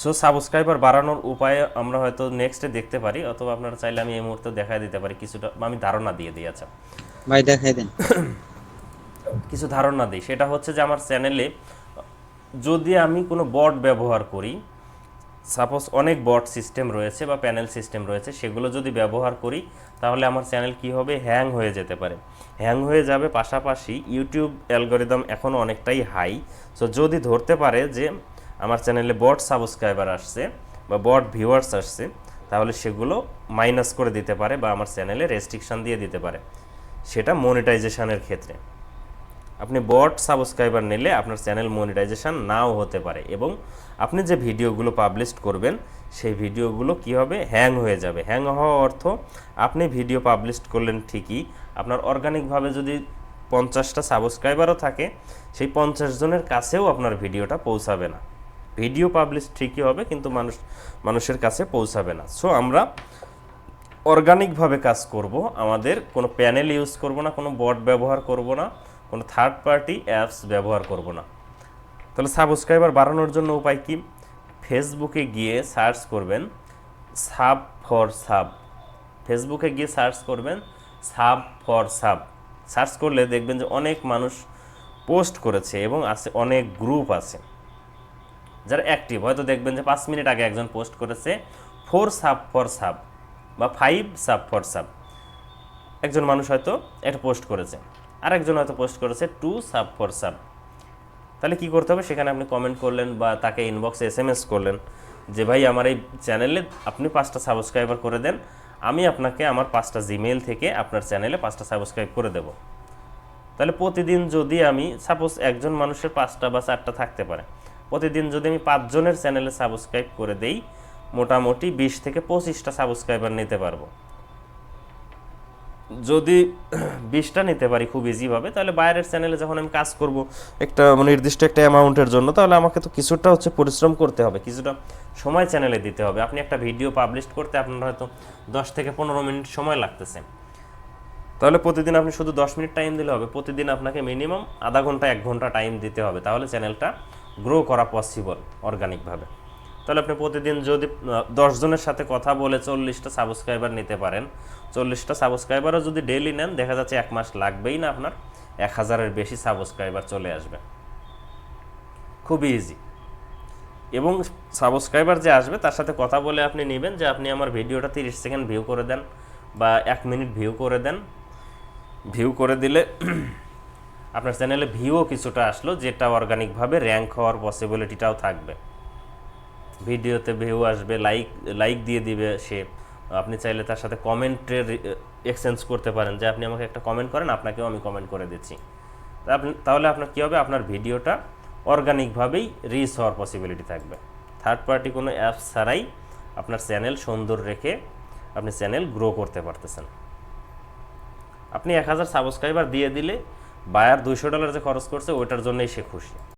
সো সাবস্ক্রাইবার বাড়ানোর উপায় আমরা হয়তো নেক্সটে দেখতে পারি, অথবা আপনারা চাইলে আমি এই মুহূর্তে দেখাই দিতে পারি কিছুটা, আমি ধারণা দিয়ে দিই। আচ্ছা ভাই দেখাই দেন। কিছু ধারণা দিই, সেটা হচ্ছে যে আমার চ্যানেলে যদি আমি কোনো বট ব্যবহার করি, সাপোজ অনেক বট সিস্টেম রয়েছে বা প্যানেল সিস্টেম রয়েছে, সেগুলো যদি ব্যবহার করি তাহলে আমার চ্যানেল কি হবে, হ্যাং হয়ে যেতে পারে। হ্যাং হয়ে যাবে, পাশাপাশি ইউটিউব অ্যালগরিদম এখনও অনেকটাই হাই। সো যদি ধরতে পারে যে আমার চ্যানেলে বট সাবস্ক্রাইবার আসছে বা বট ভিউয়ার্স আসছে, তাহলে সেগুলো মাইনাস করে দিতে পারে বা আমার চ্যানেলে রেস্ট্রিকশান দিয়ে দিতে পারে। সেটা মনিটাইজেশনের ক্ষেত্রে আপনি বট সাবস্ক্রাইবার নিলে আপনার চ্যানেল মনিটাইজেশন নাও হতে পারে, এবং আপনি যে ভিডিওগুলো পাবলিশ করবেন সেই ভিডিওগুলো কি হবে, হ্যাং হয়ে যাবে। হ্যাং হওয়া অর্থ আপনি ভিডিও পাবলিশ করলেন ঠিকই, আপনার অর্গানিকভাবে যদি 50টা সাবস্ক্রাইবারও থাকে, সেই 50 জনের কাছেও আপনার ভিডিওটা পৌঁছাবে না। ভিডিও পাবলিশ ঠিকই হবে কিন্তু মানুষের কাছে পৌঁছাবে না। সো আমরা অর্গানিকভাবে কাজ করব, আমাদের কোনো প্যানেল ইউজ করব না, কোনো বট ব্যবহার করব না, কোনো থার্ড পার্টি অ্যাপস ব্যবহার করব না। তাহলে সাবস্ক্রাইবার বাড়ানোর জন্য উপায় কি? ফেসবুকে গিয়ে সার্চ করবেন সাব ফর সাব। ফেসবুকে গিয়ে সার্চ করবেন সাব ফর সাব। সার্চ করলে দেখবেন যে অনেক মানুষ পোস্ট করেছে এবং আছে অনেক গ্রুপ আছে যারা অ্যাক্টিভ। হয়তো দেখবেন যে 5 মিনিট আগে একজন পোস্ট করেছে 4 সাব ফর সাব বা 5 সাব ফর সাব, একজন মানুষ হয়তো একটা পোস্ট করেছে, আরেকজন হয়তো পোস্ট করেছে 2 সাব ফর সাব। তাহলে কি করতে হবে? সেখানে আপনি কমেন্ট করলেন বা তাকে ইনবক্সে SMS করলেন যে ভাই আমার এই চ্যানেলে আপনি 5টা সাবস্ক্রাইবার করে দেন, আমি আপনাকে আমার 5টা জিমেইল থেকে আপনার চ্যানেলে 5টা সাবস্ক্রাইব করে দেব। তাহলে প্রতিদিন যদি আমি সাপোজ একজন মানুষের 5টা বা 4টা থাকতে পারে, প্রতিদিন যদি আমি 5 জনের চ্যানেলে সাবস্ক্রাইব করে দেই, মোটামুটি 20 থেকে 25টা সাবস্ক্রাইবার নিতে পারবো। যদি 20টা নিতে পারি খুব ইজিভাবে, তাহলে বাইরের চ্যানেলে যখন আমি কাজ করব একটা নির্দিষ্ট একটা অ্যামাউন্টের জন্য, তাহলে আমাকে তো কিছুটা পরিশ্রম করতে হবে, কিছুটা সময় চ্যানেলে দিতে হবে। আপনি একটা ভিডিও পাবলিশ করতে আপনার হয়তো 10 থেকে 15 মিনিট সময় লাগতেছে, তাহলে প্রতিদিন আপনি শুধু 10 মিনিট টাইম দিলে হবে? প্রতিদিন আপনাকে মিনিমাম আধা ঘন্টা 1 ঘন্টা টাইম দিতে হবে, তাহলে চ্যানেলটা গ্রো করা পসিবল অর্গানিকভাবে। তাহলে আপনি প্রতিদিন যদি 10 জনের সাথে কথা বলে 40টা সাবস্ক্রাইবার নিতে পারেন, 40টা সাবস্ক্রাইবারও যদি ডেইলি নেন, দেখা যাচ্ছে 1 মাস লাগবেই না, আপনার 1000-এর বেশি সাবস্ক্রাইবার চলে আসবে, খুবই ইজি। এবং সাবস্ক্রাইবার যে আসবে তার সাথে কথা বলে আপনি নেবেন যে আপনি আমার ভিডিওটা 30 সেকেন্ড ভিউ করে দেন বা 1 মিনিট ভিউ করে দেন। ভিউ করে দিলে আপনার চ্যানেলে ভিউও কিছুটা আসলো, যেটা অর্গানিকভাবে র্যাঙ্ক হওয়ার পসিবিলিটিটাও থাকবে। ভিডিওতে ভিউ আসবে, লাইক দিয়ে দিবে সে। আপনি চাইলে তার সাথে কমেন্টের এক্সচেঞ্জ করতে পারেন যে আপনি আমাকে একটা কমেন্ট করেন, আপনাকেও আমি কমেন্ট করে দিচ্ছি। তাহলে আপনার কী হবে? আপনার ভিডিওটা অর্গানিকভাবেই রিচ হওয়ার পসিবিলিটি থাকবে। থার্ড পার্টি কোনো অ্যাপস ছাড়াই আপনার চ্যানেল সুন্দর রেখে আপনি চ্যানেল গ্রো করতে পারতেছেন। আপনি 1000 সাবস্ক্রাইবার দিয়ে দিলে বায়ার $200 যে খরচ করছে ওইটার জন্যই সে খুশি।